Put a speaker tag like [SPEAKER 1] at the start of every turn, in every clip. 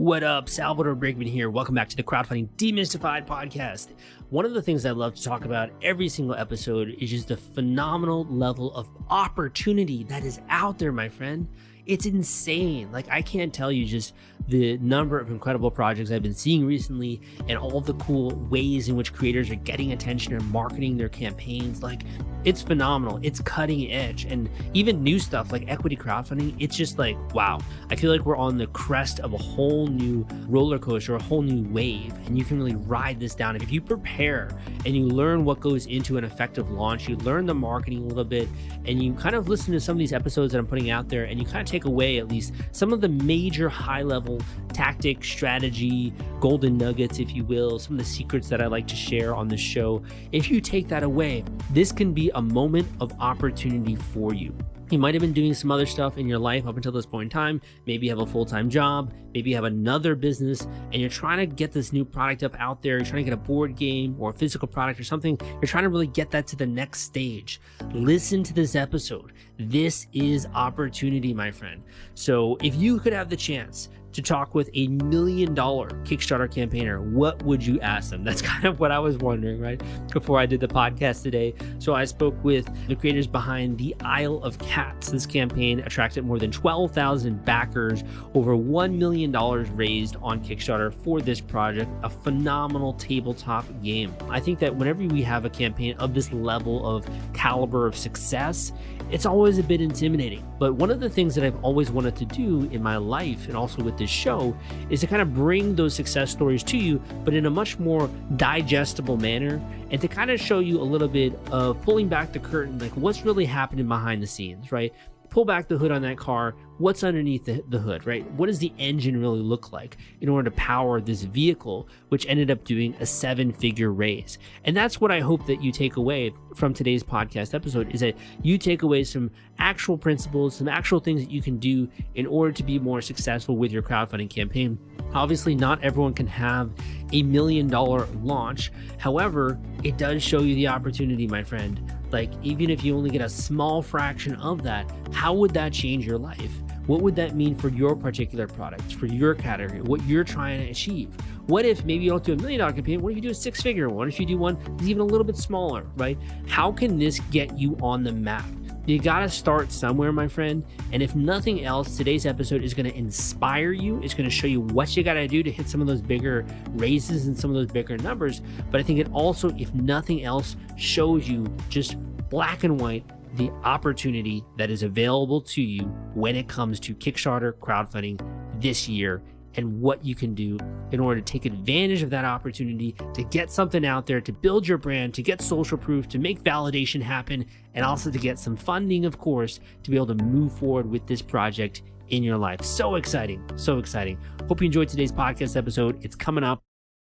[SPEAKER 1] What up? Salvador Briggman here. Welcome back to the Crowdfunding Demystified podcast. One of the things I love to talk about every single episode is just the phenomenal level of opportunity that is out there, my friend. It's insane. Like, I can't tell you just the number of incredible projects I've been seeing recently and all the cool ways in which creators are getting attention and marketing their campaigns. Like, it's phenomenal. It's cutting edge. And even new stuff like equity crowdfunding, it's just like, wow. I feel like we're on the crest of a whole new roller coaster, a whole new wave, and you can really ride this down. If you prepare and you learn what goes into an effective launch, you learn the marketing a little bit, and you kind of listen to some of these episodes that I'm putting out there, and you kind of take away at least some of the major high-level tactic, strategy, golden nuggets, if you will, some of the secrets that I like to share on the show. If you take that away, this can be a moment of opportunity for you. You might have been doing some other stuff in your life up until this point in time. Maybe you have a full-time job, maybe you have another business, and you're trying to get this new product up out there. You're trying to get a board game or a physical product or something. You're trying to really get that to the next stage. Listen to this episode. This is opportunity, my friend. So if you could have the chance to talk with $1 million Kickstarter campaigner, what would you ask them? That's kind of what I was wondering, right? Before I did the podcast today. So I spoke with the creators behind the Isle of Cats. This campaign attracted more than 12,000 backers, over $1 million raised on Kickstarter for this project, a phenomenal tabletop game. I think that whenever we have a campaign of this level of caliber of success, it's always a bit intimidating. But one of the things that I've always wanted to do in my life and also with this show is to kind of bring those success stories to you, but in a much more digestible manner, and to kind of show you a little bit of pulling back the curtain, like what's really happening behind the scenes, right? Pull back the hood on that car. What's underneath the hood, right? What does the engine really look like in order to power this vehicle, which ended up doing a 7-figure raise? And that's what I hope that you take away from today's podcast episode, is that you take away some actual principles, some actual things that you can do in order to be more successful with your crowdfunding campaign. Obviously, not everyone can have $1 million launch. However, it does show you the opportunity, my friend. Like, even if you only get a small fraction of that, how would that change your life? What would that mean for your particular product, for your category, what you're trying to achieve? What if maybe you don't do $1 million campaign? What if you do a 6-figure one? What if you do one that's even a little bit smaller, right? How can this get you on the map? You gotta start somewhere, my friend. And if nothing else, today's episode is gonna inspire you. It's gonna show you what you gotta do to hit some of those bigger raises and some of those bigger numbers. But I think it also, if nothing else, shows you just black and white the opportunity that is available to you when it comes to Kickstarter crowdfunding this year, and what you can do in order to take advantage of that opportunity to get something out there, to build your brand, to get social proof, to make validation happen, and also to get some funding, of course, to be able to move forward with this project in your life. So exciting, so exciting. Hope you enjoyed today's podcast episode. It's coming up.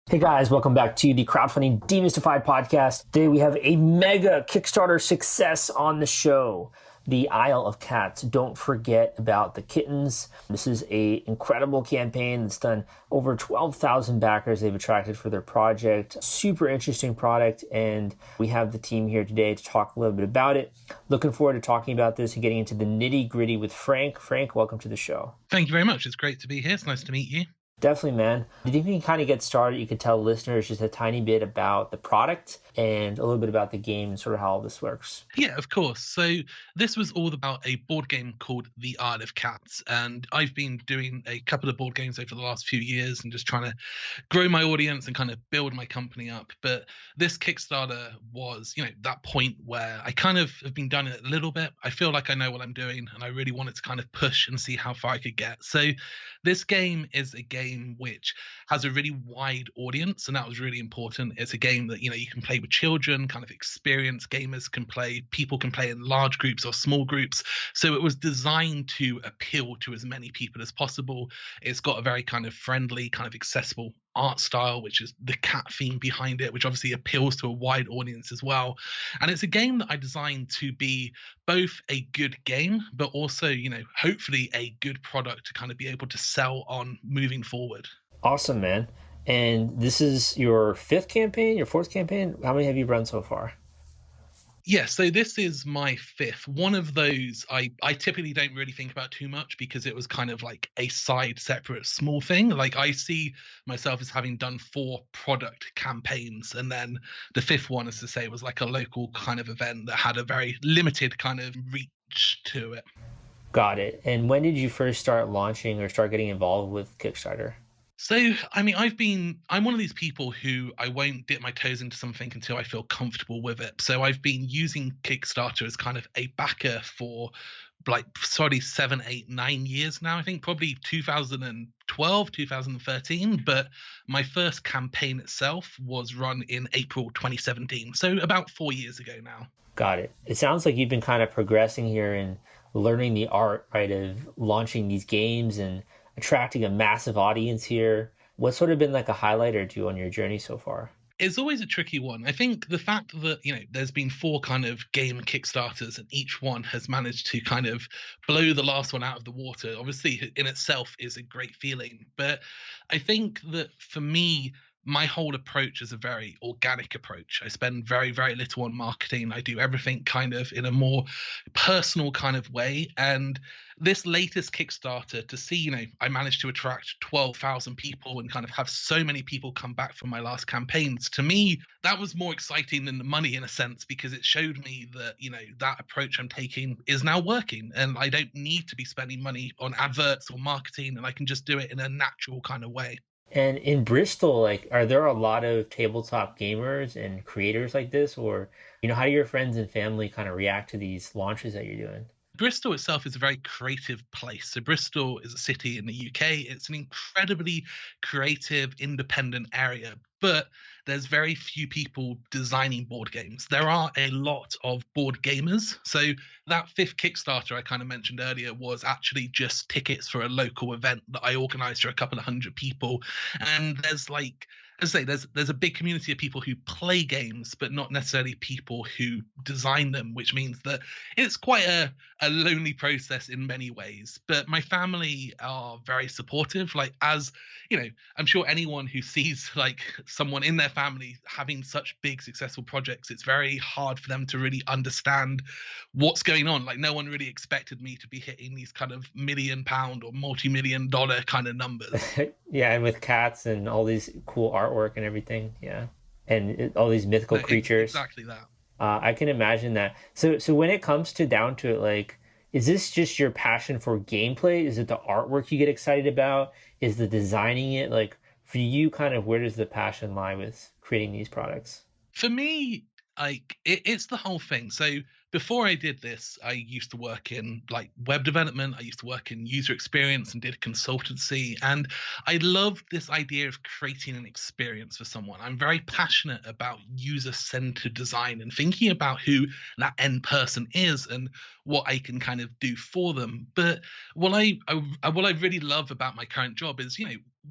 [SPEAKER 1] Hey guys, welcome back to the Crowdfunding Demystified podcast. Today we have a mega Kickstarter success on the show, the Isle of Cats. Don't forget about the kittens. This is an incredible campaign that's done over 12,000 backers they've attracted for their project. Super interesting product, and we have the team here today to talk a little bit about it. Looking forward to talking about this and getting into the nitty gritty with Frank. Frank, welcome to the show.
[SPEAKER 2] Thank you very much. It's great to be here. It's nice to meet you.
[SPEAKER 1] Definitely, man. Do you think we can kind of get started? You could tell listeners just a tiny bit about the product and a little bit about the game and sort of how all this works.
[SPEAKER 2] Yeah, of course. So this was all about a board game called The Isle of Cats. And I've been doing a couple of board games over the last few years and just trying to grow my audience and kind of build my company up. But this Kickstarter was, that point where I kind of have been done it a little bit. I feel like I know what I'm doing, and I really wanted to kind of push and see how far I could get. So this game is a game which has a really wide audience, and that was really important. It's a game that you can play with children, kind of experienced gamers can play, people can play in large groups or small groups. So it was designed to appeal to as many people as possible. It's got a very kind of friendly, kind of accessible art style, which is the cat theme behind it, which obviously appeals to a wide audience as well. And it's a game that I designed to be both a good game, but also, hopefully a good product to kind of be able to sell on moving forward.
[SPEAKER 1] Awesome, man. And this is your 5th campaign, your 4th campaign? How many have you run so far?
[SPEAKER 2] Yeah, so this is my fifth. One of those I typically don't really think about too much because it was kind of like a side, separate, small thing. Like I see myself as having done four product campaigns, and then the fifth one, as to say, was like a local kind of event that had a very limited kind of reach to it.
[SPEAKER 1] Got it. And when did you first start launching or start getting involved with Kickstarter?
[SPEAKER 2] So, I mean, I'm one of these people who I won't dip my toes into something until I feel comfortable with it. So I've been using Kickstarter as kind of a backer for like, sorry, 7, 8, 9 years now. I think probably 2012, 2013. But my first campaign itself was run in April 2017. So about 4 years ago now.
[SPEAKER 1] Got it. It sounds like you've been kind of progressing here and learning the art, right, of launching these games and attracting a massive audience here. What's sort of been like a highlight or two on your journey so far?
[SPEAKER 2] It's always a tricky one. I think the fact that, there's been four kind of game Kickstarters and each one has managed to kind of blow the last one out of the water, obviously in itself is a great feeling. But I think that for me, my whole approach is a very organic approach. I spend very, very little on marketing. I do everything kind of in a more personal kind of way. And this latest Kickstarter, to see, I managed to attract 12,000 people and kind of have so many people come back from my last campaigns. To me, that was more exciting than the money in a sense, because it showed me that, that approach I'm taking is now working and I don't need to be spending money on adverts or marketing, and I can just do it in a natural kind of way.
[SPEAKER 1] And in Bristol, like, are there a lot of tabletop gamers and creators like this? Or, how do your friends and family kind of react to these launches that you're doing?
[SPEAKER 2] Bristol itself is a very creative place. So Bristol is a city in the UK. It's an incredibly creative, independent area, but there's very few people designing board games. There are a lot of board gamers. So that fifth Kickstarter I kind of mentioned earlier was actually just tickets for a local event that I organized for a couple of hundred people. And there's like, as I say, there's a big community of people who play games, but not necessarily people who design them, which means that it's quite a lonely process in many ways. But my family are very supportive. Like, as I'm sure anyone who sees like someone in their family having such big successful projects, it's very hard for them to really understand what's going on. Like, no one really expected me to be hitting these kind of £1 million or multi-million dollar kind of numbers.
[SPEAKER 1] Yeah, and with cats and all these cool artwork and everything. Yeah. And all these mythical
[SPEAKER 2] No,
[SPEAKER 1] creatures.
[SPEAKER 2] exactly that.
[SPEAKER 1] I can imagine that. So when it comes to down to it, like, is this just your passion for gameplay? Is it the artwork you get excited about? Is the designing it? Like, for you, kind of, where does the passion lie with creating these products?
[SPEAKER 2] For me, like it's the whole thing. So before I did this, I used to work in like web development. I used to work in user experience and did consultancy. And I love this idea of creating an experience for someone. I'm very passionate about user-centered design and thinking about who that end person is and what I can kind of do for them. But what I really love about my current job is,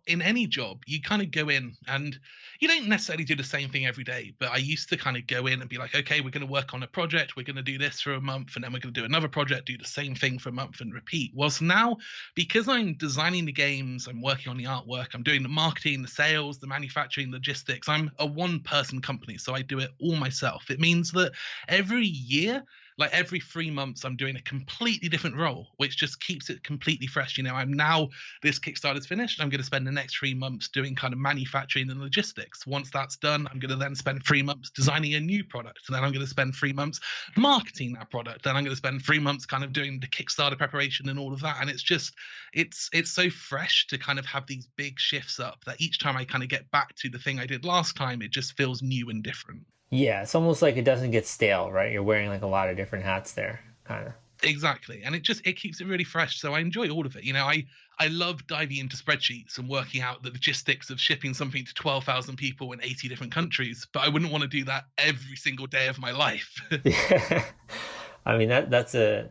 [SPEAKER 2] in any job, you kind of go in and you don't necessarily do the same thing every day, but I used to kind of go in and be like, okay, we're going to work on a project, we're going to do this for a month, and then we're going to do another project, do the same thing for a month and repeat. Whilst now, because I'm designing the games, I'm working on the artwork, I'm doing the marketing, the sales, the manufacturing, logistics, I'm a one person company, so I do it all myself. It means that every year, like every 3 months, I'm doing a completely different role, which just keeps it completely fresh. I'm now, this Kickstarter's finished, I'm going to spend the next 3 months doing kind of manufacturing and logistics. Once that's done, I'm going to then spend 3 months designing a new product, and then I'm going to spend 3 months marketing that product. Then I'm going to spend 3 months kind of doing the Kickstarter preparation and all of that. And it's just, it's so fresh to kind of have these big shifts up that each time I kind of get back to the thing I did last time, it just feels new and different.
[SPEAKER 1] Yeah, it's almost like it doesn't get stale, right? You're wearing like a lot of different hats there, kind of.
[SPEAKER 2] Exactly. And it keeps it really fresh. So I enjoy all of it. I love diving into spreadsheets and working out the logistics of shipping something to 12,000 people in 80 different countries, but I wouldn't want to do that every single day of my life.
[SPEAKER 1] Yeah. I mean, that's a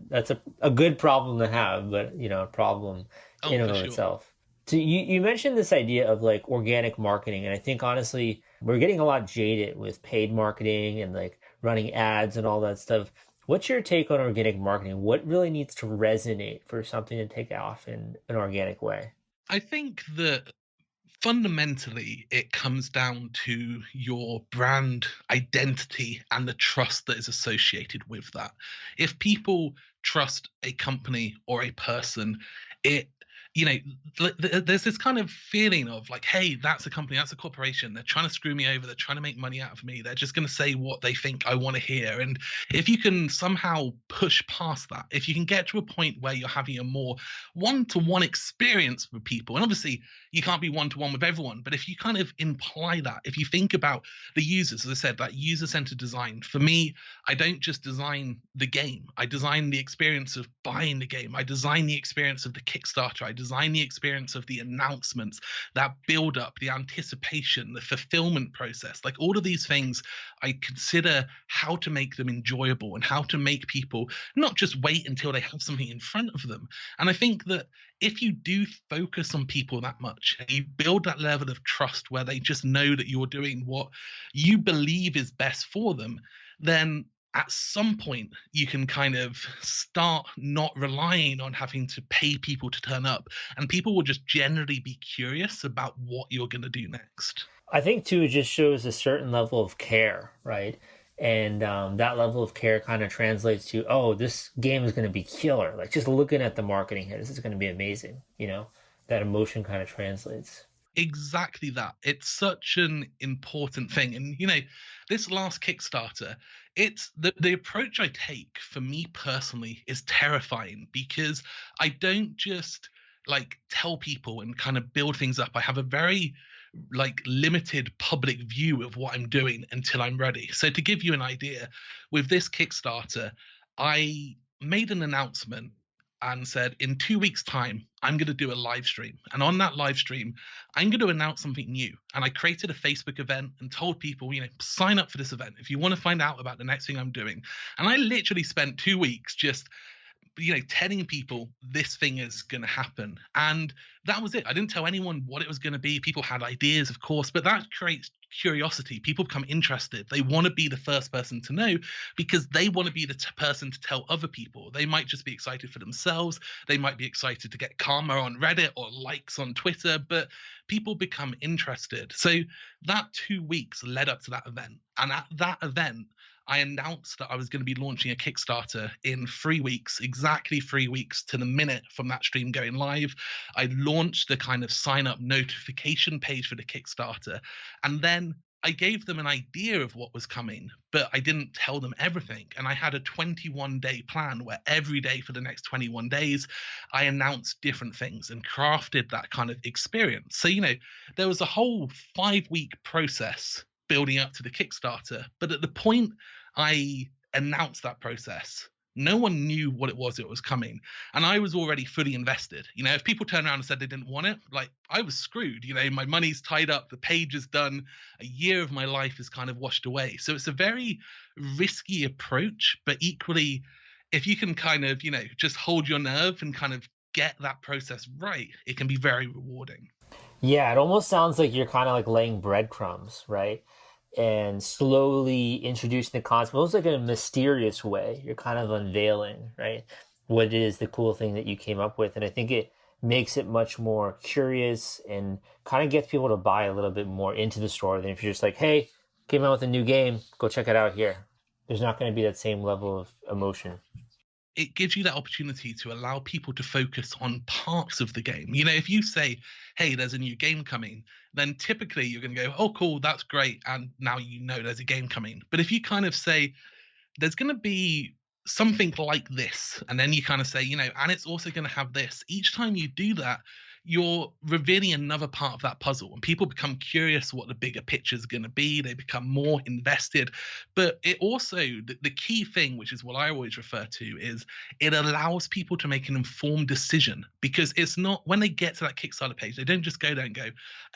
[SPEAKER 1] good problem to have, but a problem
[SPEAKER 2] Oh,
[SPEAKER 1] in and
[SPEAKER 2] for
[SPEAKER 1] of
[SPEAKER 2] sure.
[SPEAKER 1] itself. So you mentioned this idea of like organic marketing, and I think honestly we're getting a lot jaded with paid marketing and like running ads and all that stuff. What's your take on organic marketing? What really needs to resonate for something to take off in an organic way?
[SPEAKER 2] I think that Fundamentally, it comes down to your brand identity and the trust that is associated with that. If people trust a company or a person, it you know there's this kind of feeling of like, hey, that's a company, that's a corporation, they're trying to screw me over, they're trying to make money out of me, they're just going to say what they think I want to hear. And if you can somehow push past that, if you can get to a point where you're having a more one-to-one experience with people, and obviously you can't be one to one with everyone, but if you kind of imply that, if you think about the users, as I said, that user centered design, for me, I don't just design the game, I design the experience of buying the game, I design the experience of the Kickstarter, I design the experience of the announcements, that build up, the anticipation, the fulfillment process, like all of these things. I consider how to make them enjoyable and how to make people not just wait until they have something in front of them. And I think that if you do focus on people that much and you build that level of trust where they just know that you're doing what you believe is best for them, then at some point you can kind of start not relying on having to pay people to turn up, and people will just generally be curious about what you're going to do next.
[SPEAKER 1] I think too, it just shows a certain level of care, right? And that level of care kind of translates to, oh, this game is going to be killer. Like just looking at the marketing here, this is going to be amazing. That emotion kind of translates.
[SPEAKER 2] Exactly that. It's such an important thing. And this last Kickstarter, it's the approach I take for me personally is terrifying, because I don't just like tell people and kind of build things up. I have a very like limited public view of what I'm doing until I'm ready. So to give you an idea, with this Kickstarter, I made an announcement and said, in 2 weeks' time, I'm going to do a live stream. And on that live stream, I'm going to announce something new. And I created a Facebook event and told people, sign up for this event if you want to find out about the next thing I'm doing. And I literally spent 2 weeks just telling people this thing is going to happen. And that was it. I didn't tell anyone what it was going to be. People had ideas, of course, but that creates curiosity. People become interested. They want to be the first person to know, because they want to be the person to tell other people. They might just be excited for themselves. They might be excited to get karma on Reddit or likes on Twitter, but people become interested. So that 2 weeks led up to that event. And at that event, I announced that I was going to be launching a Kickstarter in 3 weeks, exactly 3 weeks to the minute from that stream going live. I launched the kind of sign up notification page for the Kickstarter. And then I gave them an idea of what was coming, but I didn't tell them everything. And I had a 21-day plan where every day for the next 21 days, I announced different things and crafted that kind of experience. So, there was a whole 5-week process building up to the Kickstarter. But at the point I announced that process, no one knew what it was that was coming. And I was already fully invested. If people turned around and said they didn't want it, like I was screwed. My money's tied up, the page is done, a year of my life is kind of washed away. So it's a very risky approach, but equally, if you can kind of, just hold your nerve and kind of get that process right, it can be very rewarding.
[SPEAKER 1] Yeah, it almost sounds like you're kind of like laying breadcrumbs, right? And slowly introducing the concept, almost like in a mysterious way. You're kind of unveiling, right? What it is, the cool thing that you came up with. And I think it makes it much more curious and kind of gets people to buy a little bit more into the story than if you're just like, hey, came out with a new game, go check it out here. There's not going to be that same level of emotion.
[SPEAKER 2] It gives you that opportunity to allow people to focus on parts of the game. If you say, hey, there's a new game coming, then typically you're going to go, oh, cool, that's great. And now there's a game coming. But if you kind of say, there's going to be something like this, and then you kind of say, and it's also going to have this, each time you do that, you're revealing another part of that puzzle, and people become curious what the bigger picture is going to be. They become more invested. But it also, the key thing, which is what I always refer to, is it allows people to make an informed decision, because it's not, when they get to that Kickstarter page, they don't just go there and go,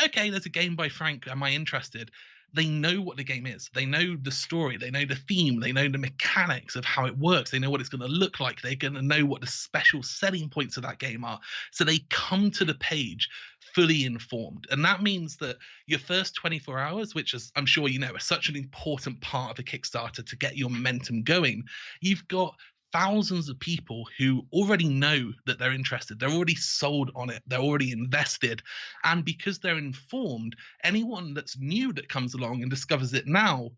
[SPEAKER 2] okay, there's a game by Frank, am I interested? They know what the game is. They know the story. They know the theme. They know the mechanics of how it works. They know what it's going to look like. They're going to know what the special selling points of that game are. So they come to the page fully informed. And that means that your first 24 hours, which is, I'm sure are such an important part of the Kickstarter to get your momentum going, you've got thousands of people who already know that they're interested. They're already sold on it. They're already invested. And because they're informed, anyone that's new that comes along and discovers it now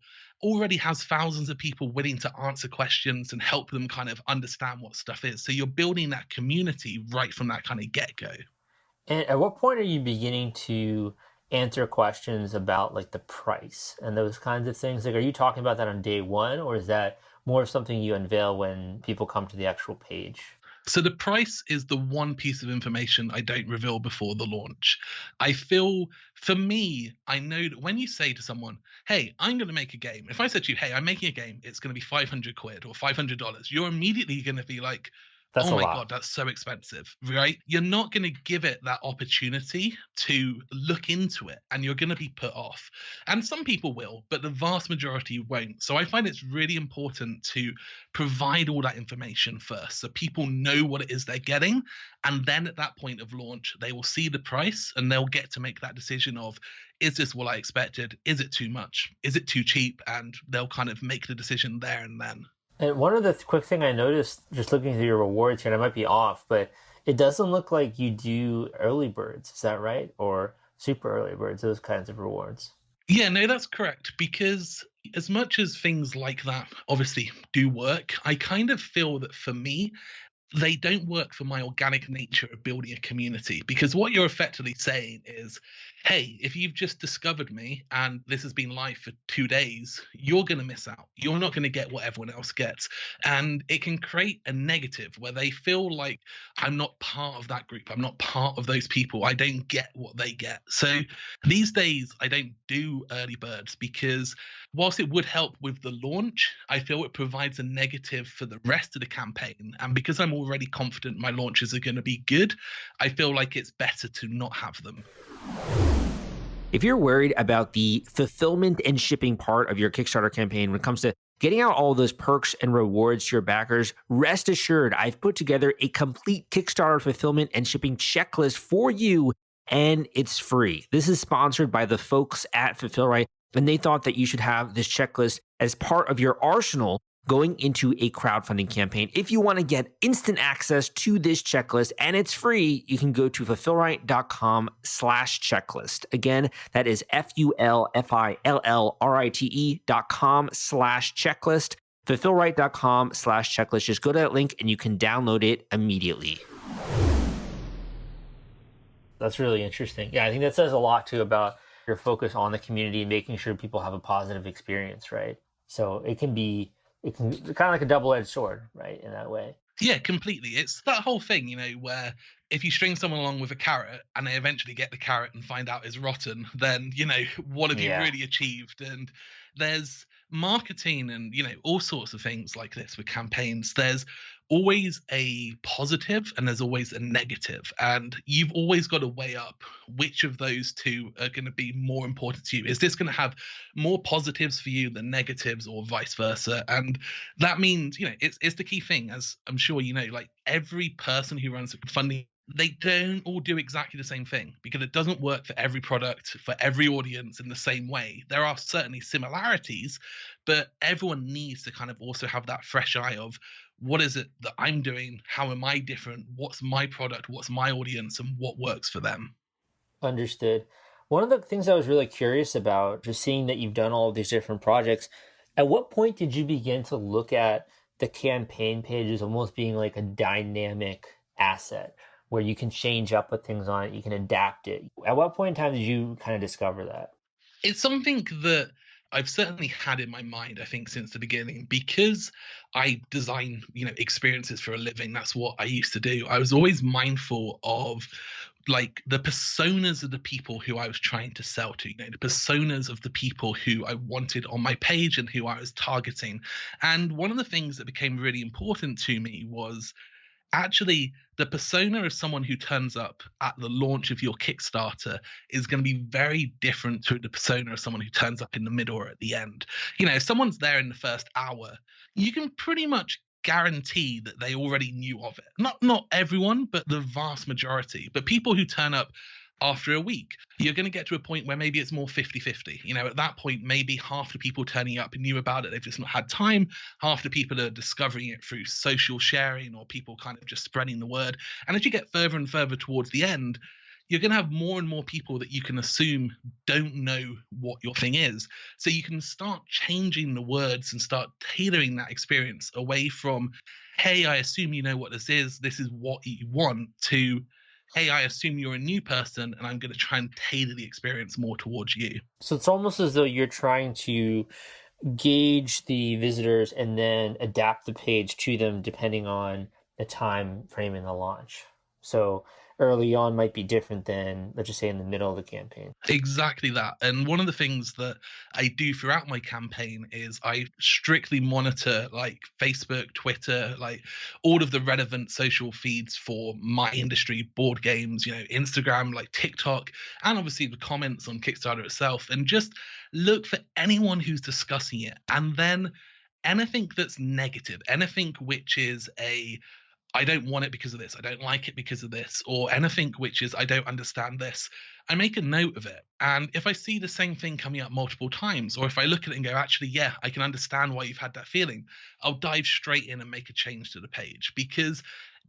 [SPEAKER 2] already has thousands of people willing to answer questions and help them kind of understand what stuff is. So you're building that community right from that kind of get go.
[SPEAKER 1] And at what point are you beginning to answer questions about like the price and those kinds of things? Like, are you talking about that on day one, or is that more something you unveil when people come to the actual page?
[SPEAKER 2] So the price is the one piece of information I don't reveal before the launch. I feel for me, I know that when you say to someone, "Hey, I'm going to make a game." If I said to you, "Hey, I'm making a game. It's going to be 500 quid or $500," you're immediately going to be like,
[SPEAKER 1] That's
[SPEAKER 2] "Oh
[SPEAKER 1] a
[SPEAKER 2] my
[SPEAKER 1] lot.
[SPEAKER 2] god, that's so expensive." Right? You're not going to give it that opportunity to look into it, and you're going to be put off. And some people will, but the vast majority won't. So I find it's really important to provide all that information first so people know what it is they're getting. And then at that point of launch, they will see the price and they'll get to make that decision of, is this what I expected? Is it too much? Is it too cheap? And they'll kind of make the decision there and then.
[SPEAKER 1] And one of the quick thing I noticed just looking through your rewards here, and I might be off, but it doesn't look like you do early birds. Is that right? Or super early birds, those kinds of rewards.
[SPEAKER 2] Yeah, no, that's correct. Because as much as things like that obviously do work, I kind of feel that for me, they don't work for my organic nature of building a community, because what you're effectively saying is, hey, if you've just discovered me and this has been live for 2 days, you're going to miss out. You're not going to get what everyone else gets. And it can create a negative where they feel like, I'm not part of that group. I'm not part of those people. I don't get what they get. So these days, I don't do early birds because whilst it would help with the launch, I feel it provides a negative for the rest of the campaign. And because I'm already confident my launches are going to be good, I feel like it's better to not have them.
[SPEAKER 1] If you're worried about the fulfillment and shipping part of your Kickstarter campaign when it comes to getting out all those perks and rewards to your backers, rest assured I've put together a complete Kickstarter fulfillment and shipping checklist for you, and it's free. This is sponsored by the folks at Fulfillrite, and they thought that you should have this checklist as part of your arsenal going into a crowdfunding campaign. If you want to get instant access to this checklist and it's free, you can go to fulfillrite.com/checklist. Again, that is fulfillrite.com/checklist. Fulfillrite.com/checklist. Just go to that link and you can download it immediately. That's really interesting. Yeah, I think that says a lot too about your focus on the community and making sure people have a positive experience, right? So it can be kind of like a double-edged sword, right? In that way.
[SPEAKER 2] Yeah, completely. It's that whole thing, where if you string someone along with a carrot and they eventually get the carrot and find out it's rotten, then, what have you
[SPEAKER 1] Yeah.
[SPEAKER 2] really achieved? And there's marketing and, all sorts of things like this with campaigns. There's always a positive and there's always a negative. And you've always got to weigh up which of those two are going to be more important to you. Is this going to have more positives for you than negatives or vice versa? And that means, it's the key thing, as I'm sure you know, like every person who runs funding, they don't all do exactly the same thing because it doesn't work for every product, for every audience in the same way. There are certainly similarities, but everyone needs to kind of also have that fresh eye of, what is it that I'm doing? How am I different? What's my product? What's my audience? And what works for them?
[SPEAKER 1] Understood. One of the things I was really curious about, just seeing that you've done all of these different projects, at what point did you begin to look at the campaign pages almost being like a dynamic asset where you can change up with things on it, you can adapt it? At what point in time did you kind of discover that?
[SPEAKER 2] It's something that I've certainly had in my mind, I think, since the beginning, because I design, experiences for a living. That's what I used to do. I was always mindful of like the personas of the people who I was trying to sell to, the personas of the people who I wanted on my page and who I was targeting. And one of the things that became really important to me was actually the persona of someone who turns up at the launch of your Kickstarter is going to be very different to the persona of someone who turns up in the middle or at the end. If someone's there in the first hour, you can pretty much guarantee that they already knew of it. Not everyone, but the vast majority. But people who turn up after a week. You're going to get to a point where maybe it's more 50-50. At that point, maybe half the people turning up knew about it. They've just not had time. Half the people are discovering it through social sharing or people kind of just spreading the word. And as you get further and further towards the end, you're going to have more and more people that you can assume don't know what your thing is. So you can start changing the words and start tailoring that experience away from, hey, I assume you know what this is what you want, to, hey, I assume you're a new person and I'm going to try and tailor the experience more towards you.
[SPEAKER 1] So it's almost as though you're trying to gauge the visitors and then adapt the page to them depending on the time frame in the launch. So early on might be different than, let's just say, in the middle of the campaign.
[SPEAKER 2] Exactly that. And one of the things that I do throughout my campaign is I strictly monitor like Facebook, Twitter, like all of the relevant social feeds for my industry, board games, Instagram, like TikTok, and obviously the comments on Kickstarter itself, and just look for anyone who's discussing it. And then anything that's negative, anything which is I don't want it because of this, I don't like it because of this, or anything which is I don't understand this, I make a note of it. And if I see the same thing coming up multiple times, or if I look at it and go, actually, yeah, I can understand why you've had that feeling, I'll dive straight in and make a change to the page. Because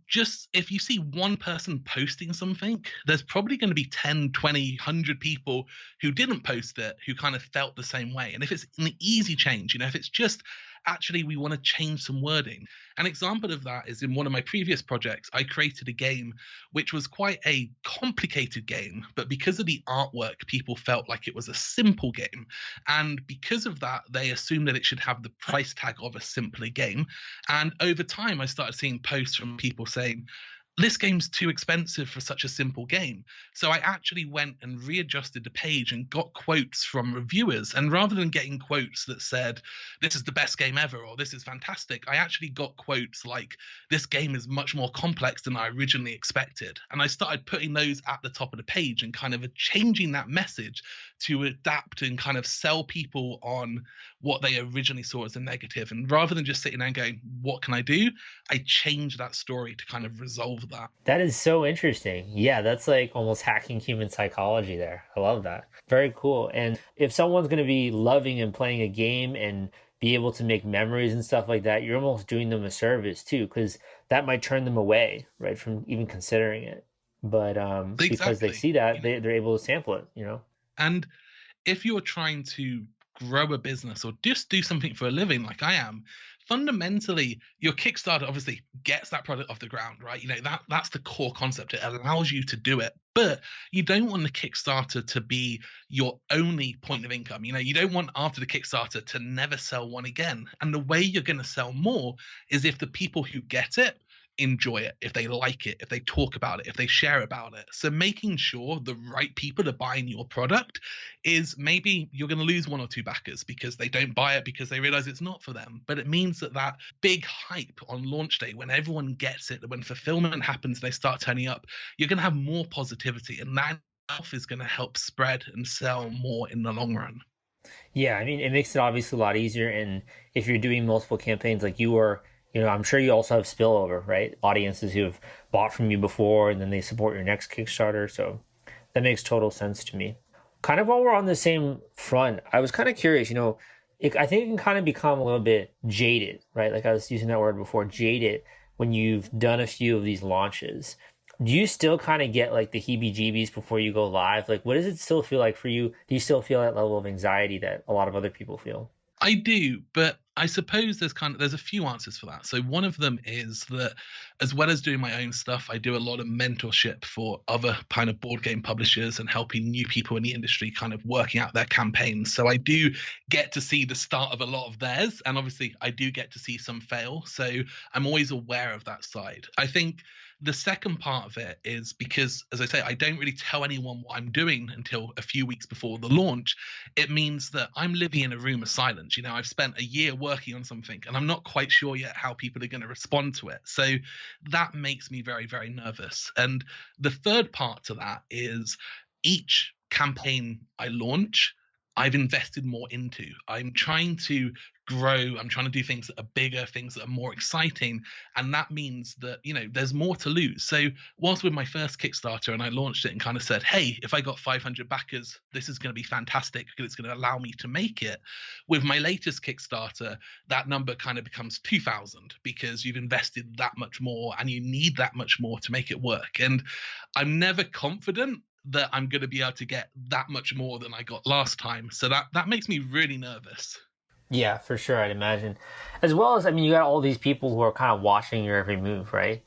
[SPEAKER 2] just if you see one person posting something, there's probably going to be 10, 20, 100 people who didn't post it who kind of felt the same way. And if it's an easy change, if it's just actually we want to change some wording. An example of that is in one of my previous projects, I created a game which was quite a complicated game, but because of the artwork, people felt like it was a simple game. And because of that, they assumed that it should have the price tag of a simpler game. And over time, I started seeing posts from people saying, this game's too expensive for such a simple game. So I actually went and readjusted the page and got quotes from reviewers. And rather than getting quotes that said, this is the best game ever, or this is fantastic, I actually got quotes like, this game is much more complex than I originally expected. And I started putting those at the top of the page and kind of changing that message to adapt and kind of sell people on what they originally saw as a negative. And rather than just sitting there and going, what can I do? I changed that story to kind of resolve that.
[SPEAKER 1] That is so interesting. Yeah, that's like almost hacking human psychology there. I love that. Very cool. And if someone's going to be loving and playing a game and be able to make memories and stuff like that, you're almost doing them a service too, because that might turn them away, right, from even considering it. But because they
[SPEAKER 2] Exactly.
[SPEAKER 1] see that, they're able to sample it.
[SPEAKER 2] And if you're trying to grow a business or just do something for a living like I am, fundamentally your Kickstarter obviously gets that product off the ground, right? That's the core concept. It allows you to do it. But you don't want the Kickstarter to be your only point of income. You don't want after the Kickstarter to never sell one again. And the way you're going to sell more is if the people who get it enjoy it, if they like it, if they talk about it, if they share about it. So making sure the right people are buying your product is, maybe you're going to lose one or two backers because they don't buy it because they realize it's not for them. But it means that big hype on launch day, when everyone gets it, when fulfillment happens, they start turning up, you're going to have more positivity, and that is going to help spread and sell more in the long run.
[SPEAKER 1] Yeah, I mean, it makes it obviously a lot easier. And if you're doing multiple campaigns like you are, I'm sure you also have spillover, right? Audiences who have bought from you before and then they support your next Kickstarter. So that makes total sense to me. Kind of while we're on the same front, I was kind of curious, I think it can kind of become a little bit jaded, right? Like I was using that word before, jaded, when you've done a few of these launches. Do you still kind of get like the heebie-jeebies before you go live? Like, what does it still feel like for you? Do you still feel that level of anxiety that a lot of other people feel?
[SPEAKER 2] I do, but I suppose there's a few answers for that. So one of them is that, as well as doing my own stuff, I do a lot of mentorship for other kind of board game publishers and helping new people in the industry kind of working out their campaigns. So I do get to see the start of a lot of theirs, and obviously I do get to see some fail. So I'm always aware of that side. I think the second part of it is because, as I say, I don't really tell anyone what I'm doing until a few weeks before the launch. It means that I'm living in a room of silence. I've spent a year working on something and I'm not quite sure yet how people are going to respond to it. So that makes me very, very nervous. And the third part to that is, each campaign I launch, I've invested more into. I'm trying to grow. I'm trying to do things that are bigger, things that are more exciting. And that means that, there's more to lose. So, whilst with my first Kickstarter and I launched it and kind of said, hey, if I got 500 backers, this is going to be fantastic because it's going to allow me to make it. With my latest Kickstarter, that number kind of becomes 2,000 because you've invested that much more and you need that much more to make it work. And I'm never confident that I'm going to be able to get that much more than I got last time. So that makes me really nervous.
[SPEAKER 1] Yeah, for sure, I'd imagine. As well as, I mean, you got all these people who are kind of watching your every move, right?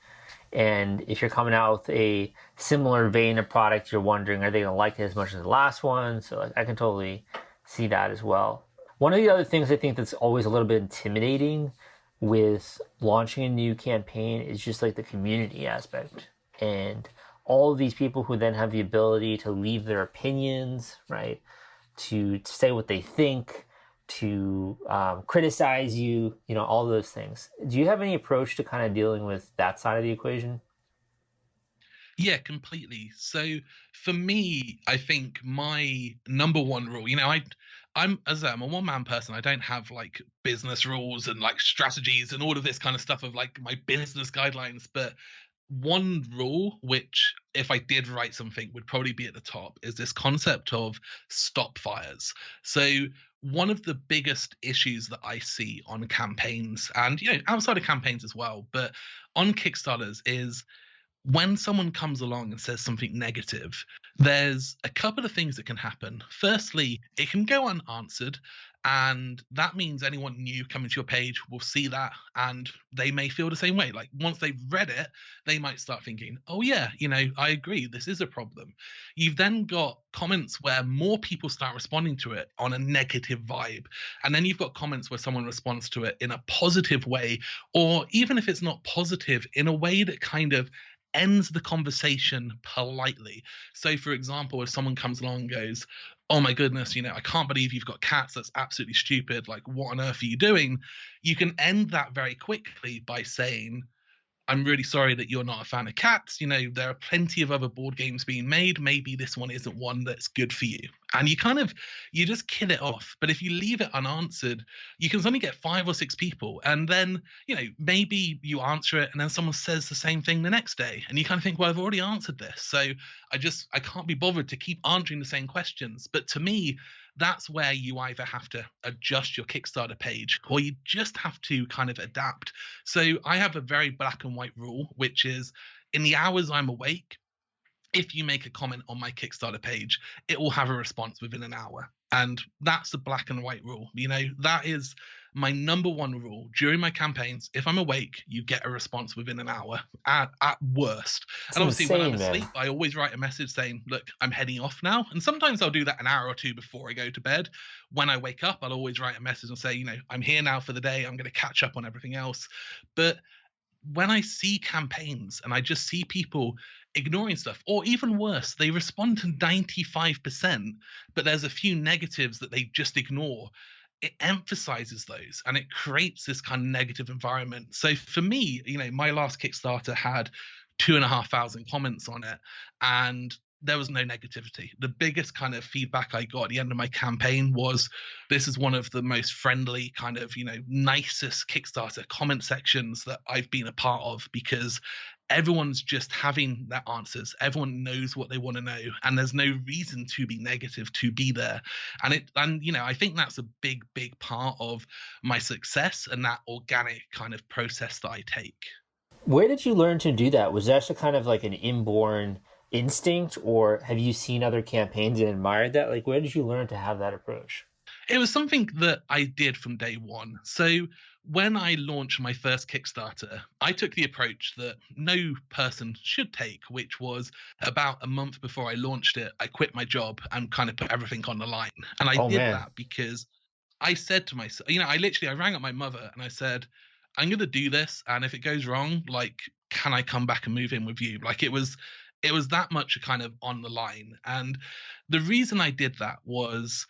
[SPEAKER 1] And if you're coming out with a similar vein of product, you're wondering, are they going to like it as much as the last one? So like, I can totally see that as well. One of the other things I think that's always a little bit intimidating with launching a new campaign is just like the community aspect. And all of these people who then have the ability to leave their opinions, right? To say what they think, to criticize you, all those things. Do you have any approach to kind of dealing with that side of the equation?
[SPEAKER 2] Yeah, completely. So for me, I think my number one rule, I'm as I'm a one man person. I don't have like business rules and like strategies and all of this kind of stuff of like my business guidelines. But one rule, which if I did write something would probably be at the top, is this concept of stop fires. So one of the biggest issues that I see on campaigns and outside of campaigns as well, but on Kickstarters is when someone comes along and says something negative, there's a couple of things that can happen. Firstly, it can go unanswered, and that means anyone new coming to your page will see that and they may feel the same way. Like once they've read it, they might start thinking, oh, yeah, I agree, this is a problem. You've then got comments where more people start responding to it on a negative vibe. And then you've got comments where someone responds to it in a positive way, or even if it's not positive, in a way that kind of ends the conversation politely. So, for example, if someone comes along and goes, oh my goodness, I can't believe you've got cats. That's absolutely stupid. Like, what on earth are you doing? You can end that very quickly by saying, I'm really sorry that you're not a fan of cats. There are plenty of other board games being made. Maybe this one isn't one that's good for you. And you just kill it off. But if you leave it unanswered, you can only get 5 or 6 people. And then, maybe you answer it and then someone says the same thing the next day. And you kind of think, well, I've already answered this. So I can't be bothered to keep answering the same questions. But to me, that's where you either have to adjust your Kickstarter page or you just have to kind of adapt. So I have a very black and white rule, which is in the hours I'm awake, if you make a comment on my Kickstarter page, it will have a response within an hour. And that's the black and white rule. That is my number one rule during my campaigns. If I'm awake, you get a response within an hour at worst.
[SPEAKER 1] It's
[SPEAKER 2] And obviously, when I'm
[SPEAKER 1] insane, man.
[SPEAKER 2] asleep, I always write a message saying, look, I'm heading off now. And sometimes I'll do that an hour or two before I go to bed. When I wake up, I'll always write a message and say, I'm here now for the day. I'm going to catch up on everything else. But when I see campaigns and I just see people ignoring stuff, or even worse, they respond to 95%, but there's a few negatives that they just ignore. It emphasizes those and it creates this kind of negative environment. So for me, my last Kickstarter had 2,500 comments on it, and there was no negativity. The biggest kind of feedback I got at the end of my campaign was this is one of the most friendly, kind of, nicest Kickstarter comment sections that I've been a part of, because everyone's just having their answers. Everyone knows what they want to know, and there's no reason to be negative to be there. And I think that's a big part of my success and that organic kind of process that I take.
[SPEAKER 1] Where did you learn to do that? Was that just kind of like an inborn instinct, or have you seen other campaigns and admired that? Like, where did you learn to have that approach?
[SPEAKER 2] It was something that I did from day one. So when I launched my first Kickstarter, I took the approach that no person should take, which was about a month before I launched it, I quit my job and kind of put everything on the line. And I
[SPEAKER 1] Oh
[SPEAKER 2] did
[SPEAKER 1] man.
[SPEAKER 2] that because I said to myself, I rang up my mother and I said, I'm going to do this. And if it goes wrong, like, can I come back and move in with you? Like it was that much kind of on the line. And the reason I did that was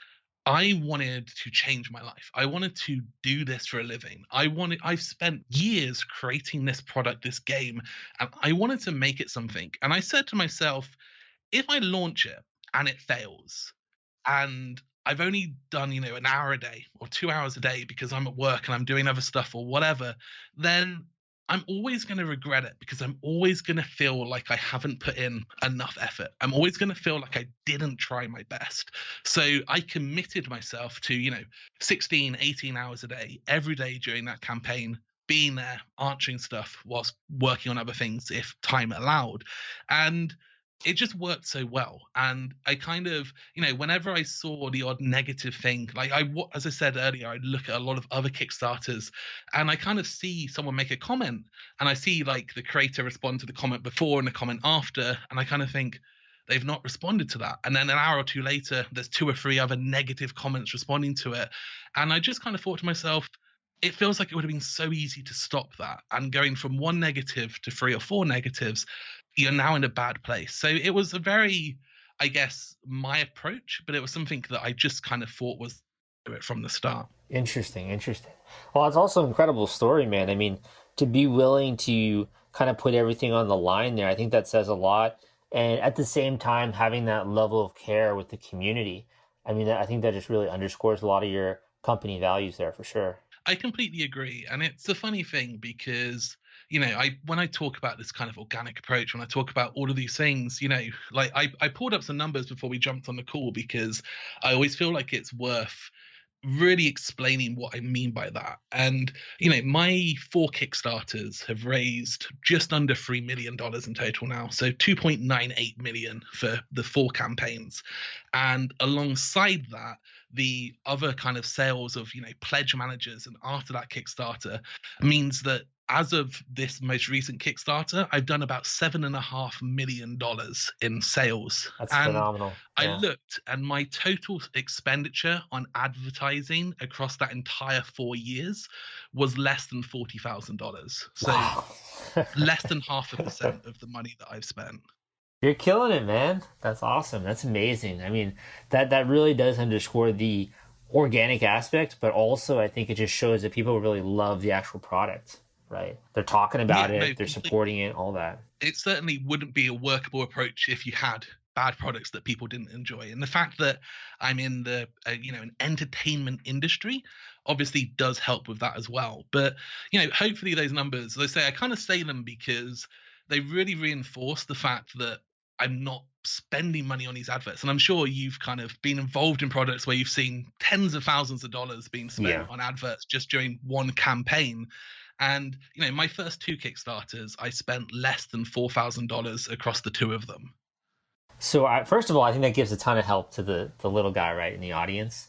[SPEAKER 2] I wanted to change my life. I wanted to do this for a living. I've spent years creating this product, this game, and I wanted to make it something. And I said to myself, if I launch it and it fails, and I've only done, an hour a day or 2 hours a day because I'm at work and I'm doing other stuff or whatever, then I'm always going to regret it because I'm always going to feel like I haven't put in enough effort. I'm always going to feel like I didn't try my best. So I committed myself to, 16, 18 hours a day, every day during that campaign, being there, answering stuff whilst working on other things if time allowed. And it just worked so well. And I kind of, whenever I saw the odd negative thing, like as I said earlier, I look at a lot of other Kickstarters and I kind of see someone make a comment and I see like the creator respond to the comment before and the comment after. And I kind of think, they've not responded to that. And then an hour or two later, there's 2 or 3 other negative comments responding to it. And I just kind of thought to myself, it feels like it would have been so easy to stop that. And going from one negative to 3 or 4 negatives, you're now in a bad place. So it was a very, I guess, my approach, but it was something that I just kind of thought was do it from the start.
[SPEAKER 1] Interesting, interesting. Well, it's also an incredible story, man. I mean, to be willing to kind of put everything on the line there, I think that says a lot. And at the same time, having that level of care with the community, I mean, I think that just really underscores a lot of your company values there for sure.
[SPEAKER 2] I completely agree. And it's a funny thing because, I when I talk about this kind of organic approach, when I talk about all of these things, like I pulled up some numbers before we jumped on the call because I always feel like it's worth really explaining what I mean by that. And, my 4 Kickstarters have raised just under $3 million in total now. So 2.98 million for the 4 campaigns. And alongside that, the other kind of sales of, pledge managers and after that Kickstarter means that as of this most recent Kickstarter, I've done about $7.5 million in sales.
[SPEAKER 1] That's
[SPEAKER 2] And
[SPEAKER 1] phenomenal.
[SPEAKER 2] I
[SPEAKER 1] Yeah.
[SPEAKER 2] looked, and my total expenditure on advertising across that entire 4 years was less than $40,000. So
[SPEAKER 1] Wow.
[SPEAKER 2] less than 0.5% of the money that I've spent.
[SPEAKER 1] You're killing it, man. That's awesome. That's amazing. I mean, that really does underscore the organic aspect, but also I think it just shows that people really love the actual product, right? They're talking about
[SPEAKER 2] Yeah, no,
[SPEAKER 1] it, they're supporting it, all that.
[SPEAKER 2] it certainly wouldn't be a workable approach if you had bad products that people didn't enjoy. And the fact that I'm in the an entertainment industry obviously does help with that as well. But hopefully those numbers, as I say, I kind of say them because they really reinforce the fact that I'm not spending money on these adverts. And I'm sure you've kind of been involved in products where you've seen tens of thousands of dollars being spent
[SPEAKER 1] Yeah.
[SPEAKER 2] on adverts just during one campaign. And my first 2 Kickstarters, I spent less than $4,000 across the 2 of them.
[SPEAKER 1] So first of all, I think that gives a ton of help to the little guy, right, in the audience.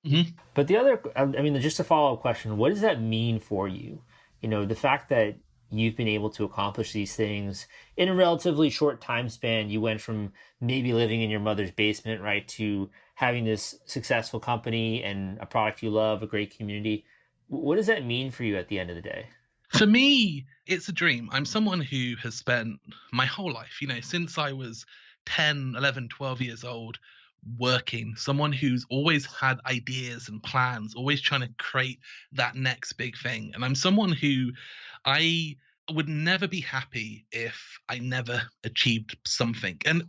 [SPEAKER 2] Mhm.
[SPEAKER 1] But the other, I mean, just a follow up question: what does that mean for you? The fact that you've been able to accomplish these things in a relatively short time span. You went from maybe living in your mother's basement, right, to having this successful company and a product you love, a great community. What does that mean for you at the end of the day?
[SPEAKER 2] For me, it's a dream. I'm someone who has spent my whole life, since I was 10, 11, 12 years old, working, someone who's always had ideas and plans, always trying to create that next big thing. And I'm someone who I would never be happy if I never achieved something. And,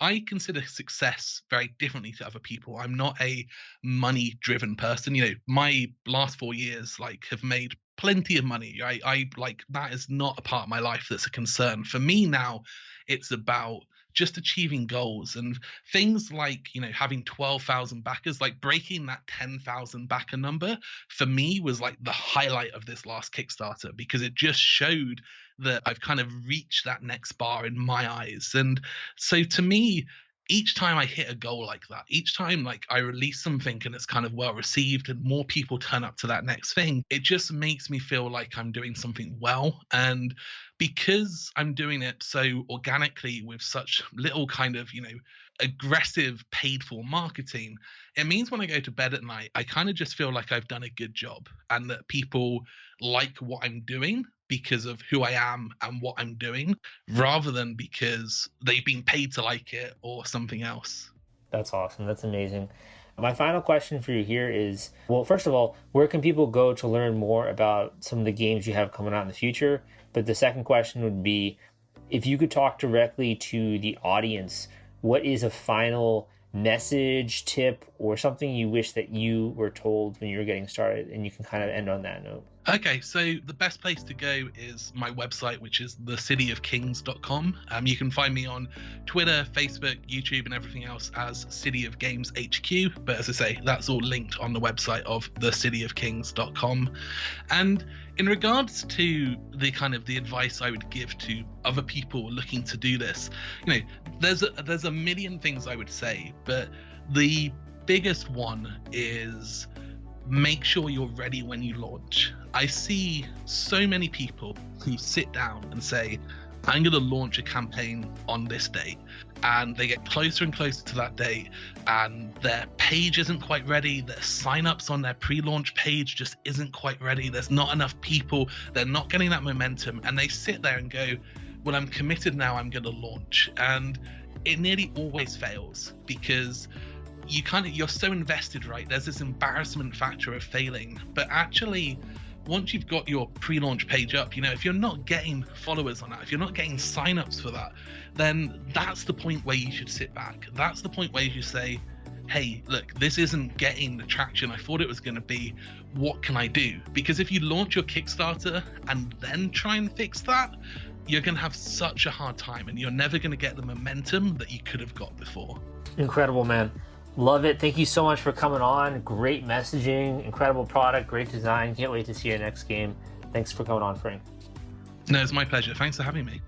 [SPEAKER 2] I consider success very differently to other people. I'm not a money driven person. My last 4 years like have made plenty of money. I like that is not a part of my life that's a concern. For me now, it's about just achieving goals and things like, having 12,000 backers, like breaking that 10,000 backer number for me was like the highlight of this last Kickstarter because it just showed that I've kind of reached that next bar in my eyes. And so to me, each time I hit a goal like that, each time like I release something and it's kind of well received and more people turn up to that next thing, it just makes me feel like I'm doing something well. And because I'm doing it so organically with such little kind of, aggressive paid for marketing, it means when I go to bed at night, I kind of just feel like I've done a good job and that people like what I'm doing because of who I am and what I'm doing rather than because they've been paid to like it or something else.
[SPEAKER 1] That's awesome. That's amazing. My final question for you here is, well, first of all, where can people go to learn more about some of the games you have coming out in the future? But the second question would be, if you could talk directly to the audience, what is a final message, tip, or something you wish that you were told when you were getting started? And you can kind of end on that note.
[SPEAKER 2] Okay, so the best place to go is my website, which is thecityofkings.com. You can find me on Twitter, Facebook, YouTube, and everything else as City of Games HQ. But as I say, that's all linked on the website of thecityofkings.com. And in regards to the kind of the advice I would give to other people looking to do this, you know, there's a million things I would say, but the biggest one is make sure you're ready when you launch. I see so many people who sit down and say, I'm going to launch a campaign on this date, and they get closer and closer to that date, and their page isn't quite ready, their signups on their pre-launch page just isn't quite ready, there's not enough people, they're not getting that momentum, and they sit there and go, well, I'm committed now, I'm going to launch. And it nearly always fails because you're so invested, right? There's this embarrassment factor of failing, but actually once you've got your pre-launch page up, you know, if you're not getting followers on that, if you're not getting signups for that, then that's the point where you should sit back. That's the point where you should say, hey, look, this isn't getting the traction I thought it was going to be. What can I do? Because if you launch your Kickstarter and then try and fix that, you're going to have such a hard time, and you're never going to get the momentum that you could have got before.
[SPEAKER 1] Incredible, man. Love it. Thank you so much for coming on. Great messaging, incredible product, great design. Can't wait to see your next game. Thanks for coming on, Frank.
[SPEAKER 2] No, it's my pleasure. Thanks for having me.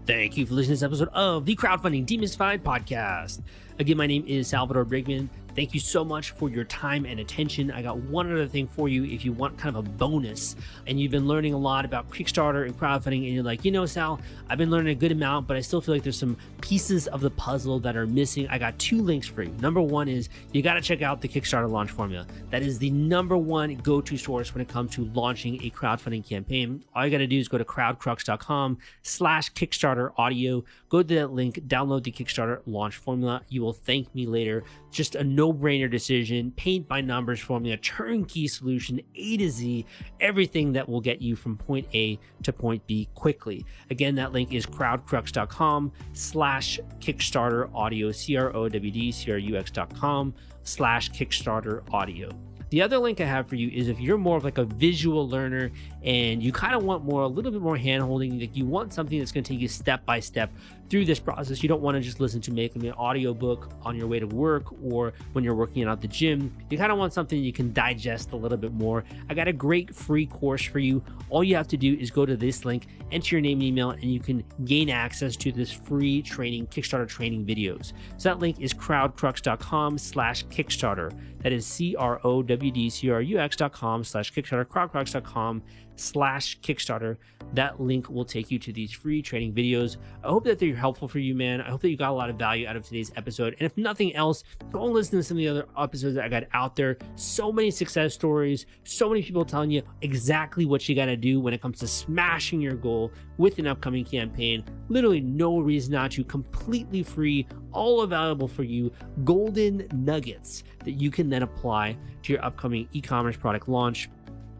[SPEAKER 1] Thank you for listening to this episode of the Crowdfunding Demystified podcast. Again, my name is Salvador Briggman. Thank you so much for your time and attention. I got one other thing for you if you want kind of a bonus and you've been learning a lot about Kickstarter and crowdfunding and you're like, you know, Sal, I've been learning a good amount, but I still feel like there's some pieces of the puzzle that are missing. I got 2 links for you. Number one is you got to check out the Kickstarter launch formula. That is the number one go-to source when it comes to launching a crowdfunding campaign. All you got to do is go to crowdcrux.com/Kickstarter audio. Go to that link, download the Kickstarter launch formula. You will thank me later. Just a no-brainer decision, paint by numbers formula, turnkey solution, A to Z, everything that will get you from point A to point B quickly. Again, that link is crowdcrux.com/Kickstarter audio, crowdcrux.com/Kickstarter audio. The other link I have for you is if you're more of like a visual learner and you kind of want a little bit more hand-holding, like you want something that's going to take you step by step through this process. You don't want to just listen to maybe an audiobook on your way to work or when you're working out at the gym. You kind of want something you can digest a little bit more. I got a great free course for you. All you have to do is go to this link, enter your name and email, and you can gain access to this free training, Kickstarter training videos. So that link is crowdcrux.com/Kickstarter. That is crowdcrux.com/Kickstarter, crowdcrux.com/Kickstarter. That link will take you to these free training videos. I hope that they're helpful for you, man. I hope that you got a lot of value out of today's episode. And if nothing else, go and listen to some of the other episodes that I got out there. So many success stories, so many people telling you exactly what you got to do when it comes to smashing your goal with an upcoming campaign. Literally no reason not to, completely free, all available for you, golden nuggets that you can then apply to your upcoming e-commerce product launch,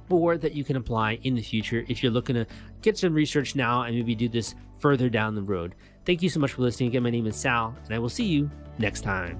[SPEAKER 1] or that you can apply in the future if you're looking to get some research now and maybe do this further down the road. Thank you so much for listening. Again, my name is Sal, and I will see you next time.